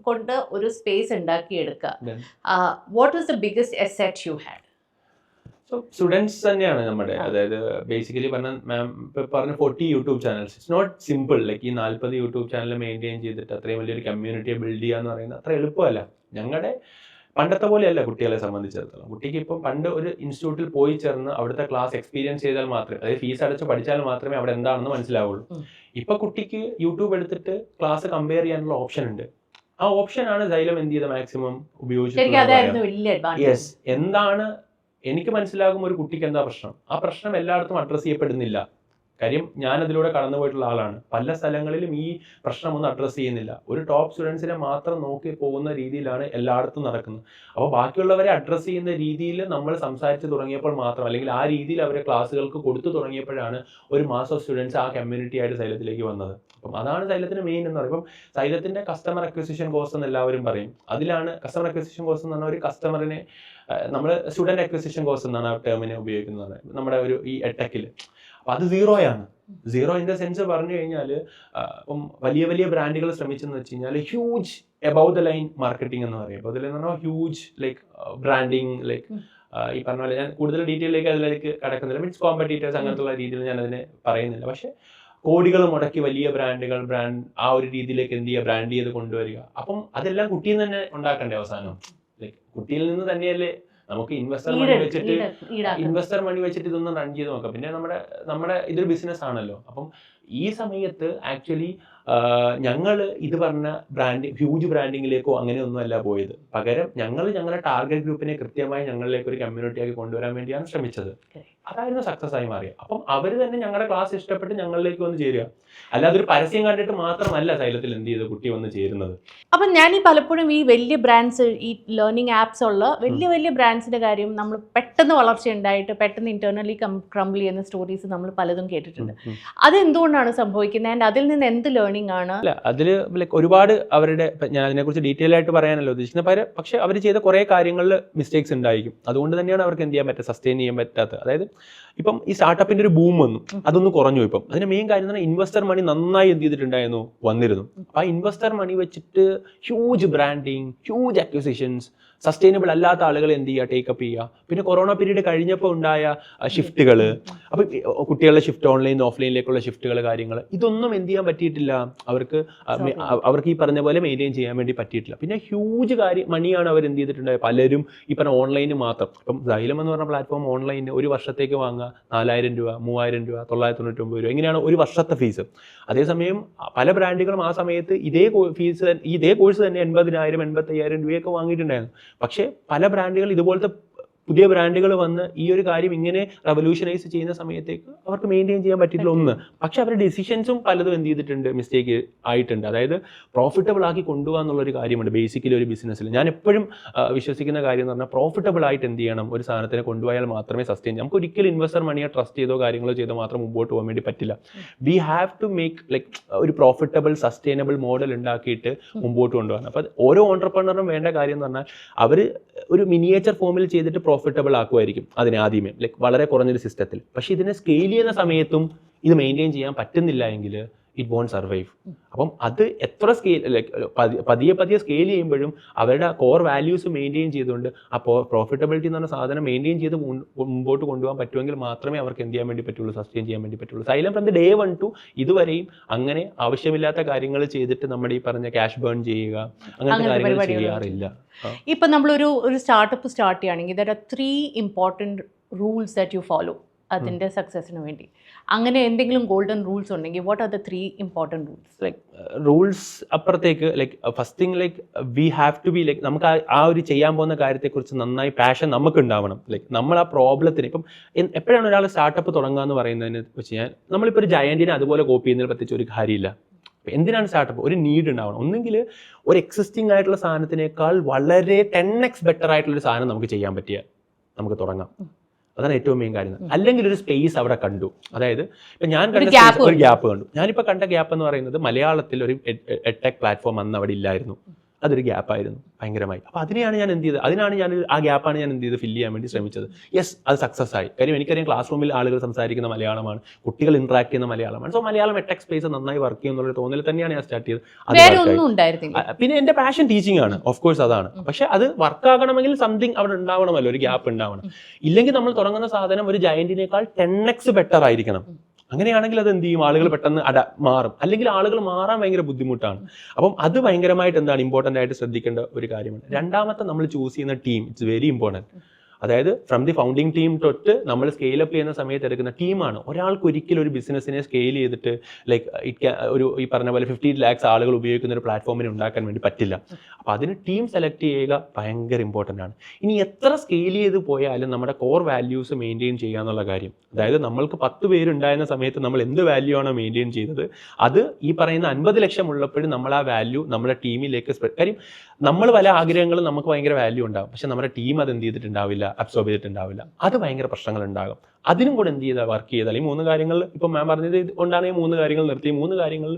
കൊണ്ട് ഒരു സ്പേസ് ഉണ്ടാക്കിയെടുക്കുക. What was the biggest asset you had? So students തന്നെയാണ് നമ്മുടെ, അതായത് ബേസിക്കലി പറഞ്ഞ 40 YouTube channels. It's not simple. Like ഈ 40 യൂട്യൂബ് ചാനൽ മെയിൻറ്റെയിൻ ചെയ്തിട്ട് അത്രയും വലിയൊരു കമ്മ്യൂണിറ്റിയെ ബിൽഡ് ചെയ്യുക എന്ന് പറയുന്നത് അത്ര എളുപ്പമല്ല. ഞങ്ങളുടെ പണ്ടത്തെ പോലെയല്ല കുട്ടികളെ സംബന്ധിച്ചിടത്തോളം. കുട്ടിക്ക് ഇപ്പം പണ്ട് ഒരു ഇൻസ്റ്റിറ്റ്യൂട്ടിൽ പോയി ചേർന്ന് അവിടുത്തെ ക്ലാസ് എക്സ്പീരിയൻസ് ചെയ്താൽ മാത്രമേ, അതായത് ഫീസ് അടച്ച് പഠിച്ചാൽ മാത്രമേ അവിടെ എന്താണെന്ന് മനസ്സിലാവുള്ളൂ. ഇപ്പൊ കുട്ടിക്ക് യൂട്യൂബ് എടുത്തിട്ട് ക്ലാസ് കമ്പയർ ചെയ്യാനുള്ള ഓപ്ഷൻ ഉണ്ട്. ആ ഓപ്ഷനാണ് Xylem എന്ത് ചെയ്ത മാക്സിമം ഉപയോഗിച്ചിട്ടുള്ളത്. യെസ്, എന്താണ് എനിക്ക് മനസ്സിലാകും ഒരു കുട്ടിക്ക് എന്താ പ്രശ്നം, ആ പ്രശ്നം എല്ലായിടത്തും അഡ്രസ്സ് ചെയ്യപ്പെടുന്നില്ല. കാര്യം ഞാൻ അതിലൂടെ കടന്നു പോയിട്ടുള്ള ആളാണ്. പല സ്ഥലങ്ങളിലും ഈ പ്രശ്നമൊന്നും അഡ്രസ്സ് ചെയ്യുന്നില്ല. ഒരു ടോപ്പ് സ്റ്റുഡൻസിനെ മാത്രം നോക്കി പോകുന്ന രീതിയിലാണ് എല്ലായിടത്തും നടക്കുന്നത്. അപ്പോൾ ബാക്കിയുള്ളവരെ അഡ്രസ്സ് ചെയ്യുന്ന രീതിയിൽ നമ്മൾ സംസാരിച്ച് തുടങ്ങിയപ്പോൾ മാത്രം, അല്ലെങ്കിൽ ആ രീതിയിൽ അവരെ ക്ലാസ്സുകൾക്ക് കൊടുത്തു തുടങ്ങിയപ്പോഴാണ് ഒരു മാസ് ഓഫ് സ്റ്റുഡൻസ് ആ കമ്മ്യൂണിറ്റി ആയിട്ട് Xylemത്തിലേക്ക് വന്നത്. അപ്പം അതാണ് Xylemത്തിന് മെയിൻ എന്ന് പറയുമ്പോൾ Xylemത്തിന്റെ കസ്റ്റമർ അക്വിസിഷൻ കോസ്റ്റ് എന്ന് എല്ലാവരും പറയും. അതിലാണ് കസ്റ്റമർ അക്വിസിഷൻ കോസ്റ്റ് എന്ന് പറഞ്ഞാൽ ഒരു കസ്റ്റമറിനെ നമ്മൾ സ്റ്റുഡൻറ് അക്വിസിഷൻ കോസ്റ്റ് എന്നാണ് ആ ടേമിനെ ഉപയോഗിക്കുന്നത് നമ്മുടെ ഒരു ഈ എടെക്കിൽ. അപ്പം അത് 0 ഇൻ ദ സെൻസ് പറഞ്ഞു കഴിഞ്ഞാൽ ഇപ്പം വലിയ വലിയ ബ്രാൻഡുകൾ ശ്രമിച്ചെന്ന് വെച്ച് കഴിഞ്ഞാൽ huge above the line marketing എന്ന് പറയും. അപ്പോൾ അതിൽ എന്ന് പറഞ്ഞാൽ ഹ്യൂജ് ലൈക്ക് ബ്രാൻഡിങ്, ലൈക്ക് ഈ പറഞ്ഞ പോലെ ഞാൻ കൂടുതൽ ഡീറ്റെയിലേക്ക് അതിലേക്ക് കടക്കുന്നില്ല. മീൻസ് കോമ്പറ്റീറ്റേഴ്സ് അങ്ങനത്തുള്ള രീതിയിൽ ഞാൻ അതിനെ പറയുന്നില്ല. പക്ഷെ കോടികൾ മുടക്കി വലിയ ബ്രാൻഡ് ആ ഒരു രീതിയിലേക്ക് എന്ത് ചെയ്യുക, ബ്രാൻഡ് ചെയ്ത് കൊണ്ടുവരിക. അപ്പം അതെല്ലാം കുട്ടിയിൽ നിന്ന് തന്നെ ഉണ്ടാക്കണ്ടേ അവസാനം. ലൈക്ക് കുട്ടിയിൽ നിന്ന് തന്നെയല്ലേ നമുക്ക് ഇൻവെസ്റ്റർ മണി വെച്ചിട്ട് ഇതൊന്നും റൺ ചെയ്ത് നോക്കാം. പിന്നെ നമ്മുടെ ഇതൊരു ബിസിനസ് ആണല്ലോ. അപ്പം ഈ സമയത്ത് ആക്ച്വലി ഞങ്ങൾ ഇത് പറഞ്ഞ ഹ്യൂജ് ബ്രാൻഡിങ്ങിലേക്കോ അങ്ങനെയൊന്നും അല്ല പോയത്. പകരം ഞങ്ങളുടെ ടാർഗറ്റ് ഗ്രൂപ്പിനെ കൃത്യമായി ഞങ്ങളിലേക്ക് ഒരു കമ്മ്യൂണിറ്റി ആക്കി കൊണ്ടുവരാൻ വേണ്ടിയാണ് ശ്രമിച്ചത്. അതായിരുന്നു സക്സസ് ആയി മാറിയത്. അപ്പം അവർ തന്നെ ഞങ്ങളുടെ ക്ലാസ് ഇഷ്ടപ്പെട്ട് ഞങ്ങളിലേക്ക് വന്ന് ചേരുക. അല്ലാതെ ഒരു പരസ്യം കണ്ടിട്ട് മാത്രമല്ല Xylemത്തിൽ എന്ത് ചെയ്ത് കുട്ടി വന്ന് ചേരുന്നത്. അപ്പം ഞാൻ ഈ പലപ്പോഴും ഈ വലിയ ബ്രാൻഡ്സ്, ഈ ലേണിംഗ് ആപ്സ് ഉള്ള വലിയ വലിയ ബ്രാൻഡ്സിന്റെ കാര്യം നമ്മൾ പെട്ടെന്ന് വളർച്ച ഉണ്ടായിട്ട് പെട്ടെന്ന് ഇന്റേർണലി ക്രംബിൾ ചെയ്യുന്ന സ്റ്റോറീസ് നമ്മൾ പലതും കേട്ടിട്ടുണ്ട്. അതെന്തുകൊണ്ടാണ് സംഭവിക്കുന്നത്? ആൻഡ് അതിൽ നിന്ന് എന്ത് ലേണിംഗ് ആണ്? അല്ല, അതിൽ ലൈക്ക് ഒരുപാട് അവരുടെ, ഞാൻ അതിനെക്കുറിച്ച് ഡീറ്റെയിൽ ആയിട്ട് പറയാനല്ലോ ഉദ്ദേശിക്കുന്നത്. പക്ഷേ അവർ ചെയ്ത കുറേ കാര്യങ്ങളിൽ മിസ്റ്റേക്സ് ഉണ്ടായിരിക്കും. അതുകൊണ്ട് തന്നെയാണ് അവർക്ക് എന്ത് ചെയ്യാൻ പറ്റുക, സസ്റ്റെയിൻ ചെയ്യാൻ പറ്റാത്തത്. അതായത് ഇപ്പം ഈ സ്റ്റാർട്ടപ്പിന്റെ ഒരു ബൂം വന്നു, അതൊന്ന് കുറഞ്ഞു. ഇപ്പം അതിന്റെ മെയിൻ കാര്യം എന്ന് പറഞ്ഞാൽ ഇൻവെസ്റ്റർ മണി നന്നായി എന്ത് ചെയ്തിട്ടുണ്ടായിരുന്നു, വന്നിരുന്നു. അപ്പോൾ ആ ഇൻവെസ്റ്റർ മണി വെച്ചിട്ട് huge branding, huge acquisitions, sustainable അല്ലാത്ത ആളുകൾ എന്ത് ചെയ്യുക, ടേക്കപ്പ് ചെയ്യുക. പിന്നെ കൊറോണ പീരീഡ് കഴിഞ്ഞപ്പോൾ ഉണ്ടായ ഷിഫ്റ്റുകൾ, അപ്പോൾ കുട്ടികളുടെ ഷിഫ്റ്റ് ഓൺലൈൻ ഓഫ്ലൈനിലേക്കുള്ള ഷിഫ്റ്റുകൾ, കാര്യങ്ങൾ, ഇതൊന്നും എന്ത് ചെയ്യാൻ പറ്റിയിട്ടില്ല അവർക്ക് ഈ പറഞ്ഞ പോലെ മെയിൻറ്റെയിൻ ചെയ്യാൻ വേണ്ടി പറ്റിയിട്ടില്ല. പിന്നെ ഹ്യൂജ് മണിയാണ് അവർ എന്ത് ചെയ്തിട്ടുണ്ടായത്, പലരും ഈ പറഞ്ഞ ഓൺലൈന് മാത്രം. ഇപ്പം Xylem എന്ന് പറഞ്ഞ പ്ലാറ്റ്ഫോം ഓൺലൈനിൽ ഒരു വർഷത്തേക്ക് വാങ്ങുക 4,000 രൂപ, 3,000 രൂപ, 999 രൂപ, ഇങ്ങനെയാണ് ഒരു വർഷത്തെ ഫീസ്. അതേസമയം പല ബ്രാൻഡുകളും ആ സമയത്ത് ഇതേ കോഴ്സ് തന്നെ 80,000 85,000 രൂപയൊക്കെ വാങ്ങിയിട്ടുണ്ടായിരുന്നു. പക്ഷേ പല ബ്രാൻഡുകൾ, ഇതുപോലത്തെ പുതിയ ബ്രാൻഡുകൾ വന്ന് ഈ ഒരു കാര്യം ഇങ്ങനെ റെവല്യൂഷനൈസ് ചെയ്യുന്ന സമയത്തേക്ക് അവർക്ക് മെയിൻറ്റെയിൻ ചെയ്യാൻ പറ്റിയിട്ടില്ല ഒന്ന്. പക്ഷെ അവരുടെ ഡിസിഷൻസും പലതും എന്ത് ചെയ്തിട്ടുണ്ട്, മിസ്റ്റേക്ക് ആയിട്ടുണ്ട്. അതായത് പ്രോഫിറ്റബിൾ ആക്കി കൊണ്ടുപോകുക എന്നുള്ളൊരു കാര്യമുണ്ട് ബേസിക്കലി ഒരു ബിസിനസ്സിൽ. ഞാൻ എപ്പോഴും വിശ്വസിക്കുന്ന കാര്യം എന്ന് പറഞ്ഞാൽ പ്രോഫിറ്റബിൾ ആയിട്ട് എന്ത് ചെയ്യണം, ഒരു സാധനത്തിനെ കൊണ്ടുപോയാൽ മാത്രമേ സസ്റ്റെയിൻ ചെയ്യാം. നമുക്ക് ഒരിക്കലും ഇൻവെസ്റ്റർ മണിയെ ട്രസ്റ്റ് ചെയ്തോ കാര്യങ്ങളോ ചെയ്തോ മാത്രം മുമ്പോട്ട് പോകാൻ വേണ്ടി പറ്റില്ല. We have to make like ഒരു പ്രോഫിറ്റബിൾ സസ്റ്റൈനബിൾ മോഡൽ ഉണ്ടാക്കിയിട്ട് മുമ്പോട്ട് കൊണ്ടുപോകാൻ. അപ്പോൾ ഓരോ ഓൺട്രപ്രണറും വേണ്ട കാര്യം എന്ന് പറഞ്ഞാൽ അവർ ഒരു മിനിയേച്ചർ ഫോമിൽ ചെയ്തിട്ട് പ്രോഫിറ്റബിൾ ആക്കുമായിരിക്കും അതിനെ ആദ്യമേ, ലൈക്ക് വളരെ കുറഞ്ഞൊരു സിസ്റ്റത്തിൽ. പക്ഷെ ഇതിനെ സ്കെയിൽ ചെയ്യുന്ന സമയത്തും ഇത് മെയിൻറ്റെയിൻ ചെയ്യാൻ പറ്റുന്നില്ല എങ്കിൽ ഇറ്റ് വോണ്ട് സർവൈവ്. അപ്പം അത് എത്ര സ്കെയിൽ ലൈക്ക് പതിയെ സ്കെയിൽ ചെയ്യുമ്പോഴും അവരുടെ കോർ വാല്യൂസ് മെയിൻറ്റെയിൻ ചെയ്തുകൊണ്ട് ആ പ്രോഫിറ്റബിലിറ്റി എന്ന് പറഞ്ഞ സാധനം മെയിൻറ്റെയിൻ ചെയ്ത് മുമ്പോട്ട് കൊണ്ടുപോകാൻ പറ്റുമെങ്കിൽ മാത്രമേ അവർക്ക് എന്ത് ചെയ്യാൻ വേണ്ടി പറ്റുള്ളൂ, സസ്റ്റെയിൻ ചെയ്യാൻ വേണ്ടി പറ്റുള്ളൂ. Xylem from the day 1 to ഇതുവരെയും അങ്ങനെ ആവശ്യമില്ലാത്ത കാര്യങ്ങൾ ചെയ്തിട്ട് നമ്മുടെ ഈ പറഞ്ഞ ക്യാഷ് ബേൺ ചെയ്യുക അങ്ങനത്തെ കാര്യങ്ങൾ ചെയ്യാറില്ല. ഇപ്പം നമ്മളൊരു സ്റ്റാർട്ടപ്പ് സ്റ്റാർട്ട് ചെയ്യുകയാണെങ്കിൽ there are 3 important rules that you follow അതിൻ്റെ സക്സസിന് വേണ്ടി. അങ്ങനെ എന്തെങ്കിലും ഗോൾഡൻ റൂൾസ് ഉണ്ടെങ്കിൽ what are the 3 important rules? Like rules അപ്പുറത്തേക്ക് like first thing like we have to be like നമുക്ക് ആ ഒരു ചെയ്യാൻ പോകുന്ന കാര്യത്തെക്കുറിച്ച് നന്നായി പാഷൻ നമുക്ക് ഉണ്ടാവണം. ലൈക്ക് നമ്മൾ ആ പ്രോബ്ലത്തിന് ഇപ്പം എപ്പോഴാണ് ഒരാൾ സ്റ്റാർട്ടപ്പ് തുടങ്ങുക എന്ന് പറയുന്നതിന് വെച്ച് കഴിഞ്ഞാൽ നമ്മളിപ്പോൾ ഒരു ജയന്റിനെ അതുപോലെ കോപ്പി ചെയ്യുന്നതിന് പ്രത്യേകിച്ച് ഒരു കാര്യമില്ല. എന്തിനാണ് സ്റ്റാർട്ടപ്പ്? ഒരു നീഡ് ഉണ്ടാവണം. ഒന്നെങ്കിൽ ഒരു എക്സിസ്റ്റിംഗ് ആയിട്ടുള്ള സാധനത്തിനേക്കാൾ വളരെ 10x ബെറ്റർ ആയിട്ടുള്ള ഒരു സാധനം നമുക്ക് ചെയ്യാൻ പറ്റിയാൽ നമുക്ക് തുടങ്ങാം. അതാണ് ഏറ്റവും മെയിൻ കാര്യം. അല്ലെങ്കിൽ ഒരു സ്പേസ് അവിടെ കണ്ടു, അതായത് ഇപ്പം ഞാൻ കണ്ട ഒരു ഗ്യാപ്പ് കണ്ടു. ഞാനിപ്പോൾ കണ്ട ഗ്യാപ്പ് എന്ന് പറയുന്നത് മലയാളത്തിൽ ഒരു എഡ്ടെക് പ്ലാറ്റ്ഫോം അന്ന് അവിടെ ഇല്ലായിരുന്നു. അതൊരു ഗ്യാപ്പായിരുന്നു ഭയങ്കരമായി. അപ്പോൾ അതിനെയാണ് ഞാൻ എന്ത് ചെയ്തത്, ആ ഗ്യാപ്പാണ് ഞാൻ എന്ത് ചെയ്ത് ഫില്ല് ചെയ്യാൻ വേണ്ടി ശ്രമിച്ചത്. യെസ്, അത് സക്സസ് ആയി. കാര്യം എനിക്കറിയാം ക്ലാസ് റൂമിൽ ആളുകൾ സംസാരിക്കുന്ന മലയാളമാണ്, കുട്ടികൾ ഇന്ററാക്ട് ചെയ്യുന്ന മലയാളമാണ്. സോ മലയാളം എഡ്ടെക് സ്പേസ് നന്നായി വർക്ക് ചെയ്യുന്നുള്ള തോന്നൽ തന്നെയാണ് ഞാൻ സ്റ്റാർട്ട് ചെയ്തത്. പിന്നെ എൻ്റെ പാഷൻ ടീച്ചിങ് ആണ്, ഓഫ് കോഴ്സ് അതാണ്. പക്ഷെ അത് വർക്ക് ആകണമെങ്കിൽ സംതിങ് അവിടെ ഉണ്ടാവണമല്ലോ, ഒരു ഗ്യാപ്പ് ഉണ്ടാവണം. ഇല്ലെങ്കിൽ നമ്മൾ തുടങ്ങുന്ന സാധനം ഒരു ജയന്റിനേക്കാൾ 10x ബെറ്റർ ആയിരിക്കണം. അങ്ങനെയാണെങ്കിൽ അത് എന്ത് ചെയ്യും, ആളുകൾ പെട്ടെന്ന് മാറും. അല്ലെങ്കിൽ ആളുകൾ മാറാൻ ഭയങ്കര ബുദ്ധിമുട്ടാണ്. അപ്പം അത് ഭയങ്കരമായിട്ട് എന്താണ് ഇമ്പോർട്ടൻ്റ് ആയിട്ട് ശ്രദ്ധിക്കേണ്ട ഒരു കാര്യമാണ്. രണ്ടാമത്തെ നമ്മൾ ചൂസ് ചെയ്യുന്ന ടീം, ഇറ്റ്സ് വെരി ഇമ്പോർട്ടൻറ്റ്. അതായത് ഫ്രം ദി ഫൗണ്ടിങ് ടീം തൊട്ട് നമ്മൾ സ്കെയിലപ്പ് ചെയ്യുന്ന സമയത്ത് എടുക്കുന്ന ടീമാണ്. ഒരാൾക്ക് ഒരിക്കലും ഒരു ബിസിനസ്സിനെ സ്കെയിൽ ചെയ്തിട്ട് ലൈക്ക് ഈ പറഞ്ഞ പോലെ 50 lakhs ആളുകൾ ഉപയോഗിക്കുന്ന ഒരു പ്ലാറ്റ്ഫോമിനെ ഉണ്ടാക്കാൻ വേണ്ടി പറ്റില്ല. അപ്പോൾ അതിന് ടീം സെലക്ട് ചെയ്യുക ഭയങ്കര ഇമ്പോർട്ടൻ്റ് ആണ്. ഇനി എത്ര സ്കെയിൽ ചെയ്ത് പോയാലും നമ്മുടെ കോർ വാല്യൂസ് മെയിൻറ്റെയിൻ ചെയ്യുക എന്നുള്ള കാര്യം, അതായത് നമ്മൾക്ക് 10 പേരുണ്ടായിരുന്ന സമയത്ത് നമ്മൾ എന്ത് വാല്യൂ ആണോ മെയിൻറ്റെയിൻ ചെയ്തത്, അത് ഈ പറയുന്ന 50 ലക്ഷം ഉള്ളപ്പോഴും നമ്മൾ ആ വാല്യൂ നമ്മുടെ ടീമിലേക്ക് സ്പ്രെഡ്. കാര്യം നമ്മൾ പല ആഗ്രഹങ്ങളും നമുക്ക് ഭയങ്കര വാല്യൂ ഉണ്ടാകും, പക്ഷെ നമ്മുടെ ടീം അത് എന്ത് ചെയ്തിട്ടുണ്ടാവില്ല, അബ്സോർബ് ചെയ്തിട്ടുണ്ടാവില്ല. അത് ഭയങ്കര പ്രശ്നങ്ങൾ ഉണ്ടാകും. അതിനും കൂടെ എന്ത് ചെയ്താൽ വർക്ക് ചെയ്താൽ ഈ 3 കാര്യങ്ങൾ ഇപ്പം മാം പറഞ്ഞത് കൊണ്ടാണ് 3 കാര്യങ്ങൾ നിർത്തി 3 കാര്യങ്ങൾ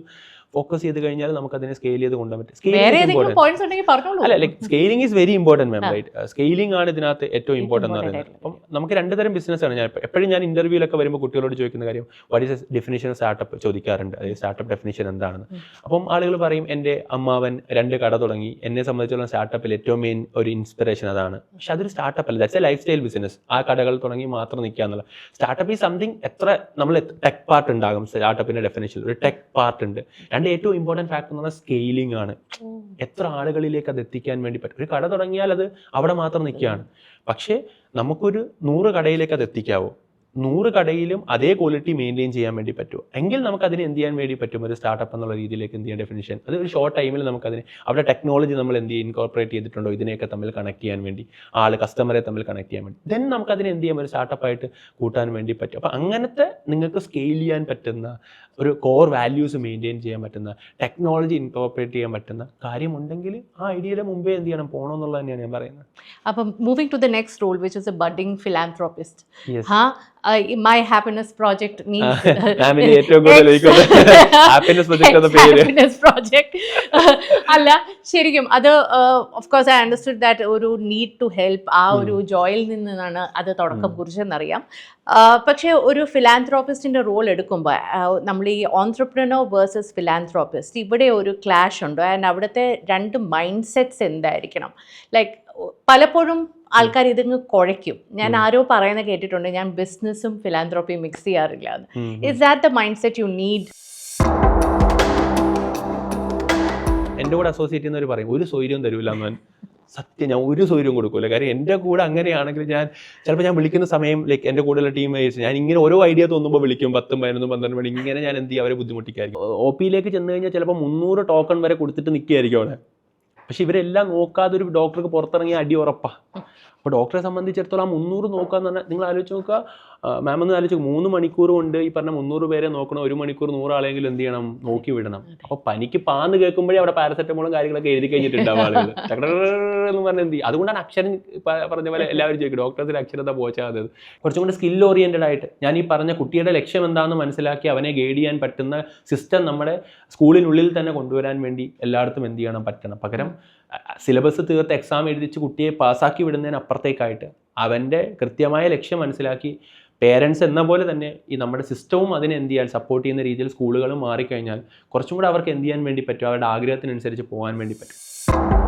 ഫോക്കസ് ചെയ്ത് കഴിഞ്ഞാൽ നമുക്ക് അതിനെ സ്കെയിൽ ചെയ്ത് കൊണ്ടുപോകാൻ പറ്റും. അല്ല, like scaling is very important ma'am, right? Scaling ആണ് ഇതിനകത്ത് ഏറ്റവും ഇമ്പോർട്ടൻ്റ് എന്ന് പറയുന്നത്. അപ്പം നമുക്ക് 2 തരം ബിസിനസ്സാണ്. ഞാൻ എപ്പോഴും ഞാൻ ഇന്റർവ്യൂലൊക്കെ വരുമ്പോൾ കുട്ടികളോട് ചോദിക്കുന്ന കാര്യം what is definition of startup ചോദിക്കാറുണ്ട്. അതായത് സ്റ്റാർട്ടപ്പ് ഡെഫിനിഷൻ എന്താണെന്ന്. അപ്പം ആളുകൾ പറയും എൻ്റെ അമ്മാവൻ 2 കട തുടങ്ങി, എന്നെ സംബന്ധിച്ചുള്ള സ്റ്റാർട്ടപ്പിൽ ഏറ്റവും മെയിൻ ഒരു ഇൻസ്പിറേഷൻ അതാണ്. പക്ഷെ അതൊരു സ്റ്റാർട്ടപ്പ് അല്ല, that's A life style business. ആ കടകൾ തുടങ്ങി മാത്രം നിൽക്കുക എന്നുള്ള. സ്റ്റാർട്ടപ്പ് ഈ സംതിങ് എത്ര നമ്മൾ ടെക് പാർട്ട് ഉണ്ടാകും സ്റ്റാർട്ടപ്പിന്റെ ഡെഫിനിഷൻ, ഒരു ടെക് പാർട്ട് ഉണ്ട്. ഏറ്റവും ഇമ്പോർട്ടൻറ്റ് ഫാക്ടർ എന്ന് പറഞ്ഞാൽ സ്കെയിലിംഗ് ആണ്. എത്ര ആളുകളിലേക്ക് അത് എത്തിക്കാൻ വേണ്ടി പറ്റും. ഒരു കട തുടങ്ങിയാൽ അത് അവിടെ മാത്രം നിൽക്കുകയാണ്. പക്ഷേ നമുക്കൊരു 100 കടയിലേക്ക് അത് എത്തിക്കാവോ? 100 കടയിലും അതേ ക്വാളിറ്റി മെയിൻറ്റെയിൻ ചെയ്യാൻ വേണ്ടി പറ്റുമോ? എങ്കിൽ നമുക്ക് അതിന് എന്ത് ചെയ്യാൻ വേണ്ടി പറ്റും? ഒരു സ്റ്റാർട്ടപ്പ് എന്നുള്ള രീതിയിലേക്ക് എന്ത് ചെയ്യാൻ ഡെഫിനിഷൻ, അത് ഒരു ഷോർട്ട് ടൈമിൽ നമുക്കതിന് അവിടെ ടെക്നോളജി നമ്മൾ എന്ത് ചെയ്യും, ഇൻകോർപ്പറേറ്റ് ചെയ്തിട്ടുണ്ടോ, ഇതിനെയൊക്കെ തമ്മിൽ കണക്ട് ചെയ്യാൻ വേണ്ടി, കസ്റ്റമറെ തമ്മിൽ കണക്ട് ചെയ്യാൻ വേണ്ടി, ദെൻ നമുക്കതിനെ എന്ത് ചെയ്യാൻ ഒരു സ്റ്റാർട്ടപ്പായിട്ട് കൂട്ടാൻ വേണ്ടി പറ്റും. അപ്പോൾ അങ്ങനത്തെ നിങ്ങൾക്ക് സ്കെയിൽ ചെയ്യാൻ പറ്റുന്ന ഒരു കോർ വാല്യൂസ് മെയിൻറ്റെയിൻ ചെയ്യാൻ പറ്റുന്ന, ടെക്നോളജി ഇൻകോർപ്പറേറ്റ് ചെയ്യാൻ പറ്റുന്ന കാര്യമുണ്ടെങ്കിൽ ആ ഐഡിയയുടെ മുമ്പേ എന്ത് ചെയ്യണം, പോകണമെന്നുള്ളത് തന്നെയാണ് ഞാൻ പറയുന്നത്. അപ്പം moving to the next role which is a budding philanthropist. My happiness project means happiness project. അല്ല, ശരിക്കും അത് of course I understood that ഒരു നീഡ് ടു ഹെൽപ്പ് ആ ഒരു ജോയിൽ നിന്നാണ് അത് തുടക്കം കുറിച്ചെന്നറിയാം. പക്ഷേ ഒരു ഫിലാന്ത്രോപ്പിസ്റ്റിന്റെ റോൾ എടുക്കുമ്പോൾ നമ്മൾ ഈ ഓൺട്രപ്രനർ വേഴ്സസ് ഫിലാന്ത്രോപ്പിസ്റ്റ്, ഇവിടെ ഒരു ക്ലാഷ് ഉണ്ട്. ആൻഡ് അവിടുത്തെ 2 മൈൻഡ് സെറ്റ്സ് എന്തായിരിക്കണം? ലൈക്ക് പലപ്പോഴും ആൾക്കാർ ഇതിങ്ങ് കുഴയ്ക്കും. ഞാൻ ആരോ പറയുന്ന കേട്ടിട്ടുണ്ട്, ഞാൻ ബിസിനസ്സും ഫിലാന്ത്രോപ്പിയും മിക്സ് ചെയ്യാറില്ല. Is that the mind set you need? എൻ്റെ കൂടെ അസോസിയേറ്റ് ചെയ്യുന്നവർ പറയും ഒരു സ്വൈര്യവും തരൂല എന്ന്. സത്യം, ഞാൻ ഒരു സ്വൈര്യവും കൊടുക്കൂല. കാര്യം എൻ്റെ കൂടെ അങ്ങനെയാണെങ്കിൽ ചിലപ്പോൾ ഞാൻ വിളിക്കുന്ന സമയം ലൈക്ക് എൻ്റെ കൂടെയുള്ള ടീമേഴ്സ് ഞാൻ ഇങ്ങനെ ഓരോ ഐഡിയ തോന്നുമ്പോൾ വിളിക്കും. 10, 11, 12 മണി ഇങ്ങനെ ഞാൻ എന്ത് ചെയ്യും, അവരെ ബുദ്ധിമുട്ടിക്കായിരിക്കും. OP-യിലേക്ക് ചെന്ന് കഴിഞ്ഞാൽ ചിലപ്പോൾ 300 ടോക്കൺ വരെ കൊടുത്തിട്ട് നിൽക്കുകയായിരിക്കും അവിടെ. പക്ഷെ ഇവരെല്ലാം നോക്കാതെ ഒരു ഡോക്ടർക്ക് പുറത്തിറങ്ങിയ അടി ഉറപ്പാ. അപ്പോൾ ഡോക്ടറെ സംബന്ധിച്ചിടത്തോളം 300 നോക്കാന്ന് പറഞ്ഞാൽ നിങ്ങൾ ആലോചിച്ച് നോക്കുക. മാം ഒന്ന് ആലോചിച്ചു, 3 മണിക്കൂർ കൊണ്ട് ഈ പറഞ്ഞ 300 പേരെ നോക്കണം. 1 മണിക്കൂർ 100 ആളെങ്കിലും എന്ത് ചെയ്യണം, നോക്കി വിടണം. അപ്പോൾ പനിക്ക് പാന്ന് കേൾക്കുമ്പോഴേ അവിടെ പാരസെറ്റമോളും കാര്യങ്ങളൊക്കെ എഴുതി കഴിഞ്ഞിട്ടുണ്ടാവും ആളുകൾ എന്ന് പറഞ്ഞാൽ എന്ത് ചെയ്യും. അതുകൊണ്ടാണ് അക്ഷരം പറഞ്ഞ പോലെ എല്ലാവരും ചോദിക്കും ഡോക്ടേഴ്സിന് അക്ഷരത പോച്ചാതെ. കുറച്ചും കൂടി സ്കിൽ ഓറിയൻറ്റഡ് ആയിട്ട് ഞാൻ ഈ പറഞ്ഞ കുട്ടിയുടെ ലക്ഷ്യം എന്താണെന്ന് മനസ്സിലാക്കി അവനെ ഗൈഡ് ചെയ്യാൻ പറ്റുന്ന സിസ്റ്റം നമ്മുടെ സ്കൂളിനുള്ളിൽ തന്നെ കൊണ്ടുവരാൻ വേണ്ടി എല്ലായിടത്തും എന്ത് ചെയ്യണം, പറ്റണം. പകരം സിലബസ് തീർത്ത് എക്സാം എഴുതിച്ച് കുട്ടിയെ പാസ്സാക്കി വിടുന്നതിന് അപ്പുറത്തേക്കായിട്ട് അവൻ്റെ കൃത്യമായ ലക്ഷ്യം മനസ്സിലാക്കി പേരൻസ് എന്ന പോലെ തന്നെ ഈ നമ്മുടെ സിസ്റ്റവും അതിനെ എന്ത് ചെയ്യാൻ സപ്പോർട്ട് ചെയ്യുന്ന രീതിയിൽ സ്കൂളുകളും മാറിക്കഴിഞ്ഞാൽ കുറച്ചും കൂടെ അവർക്ക് എന്ത് ചെയ്യാൻ വേണ്ടി പറ്റും, അവരുടെ ആഗ്രഹത്തിനനുസരിച്ച് പോകാൻ വേണ്ടി പറ്റും.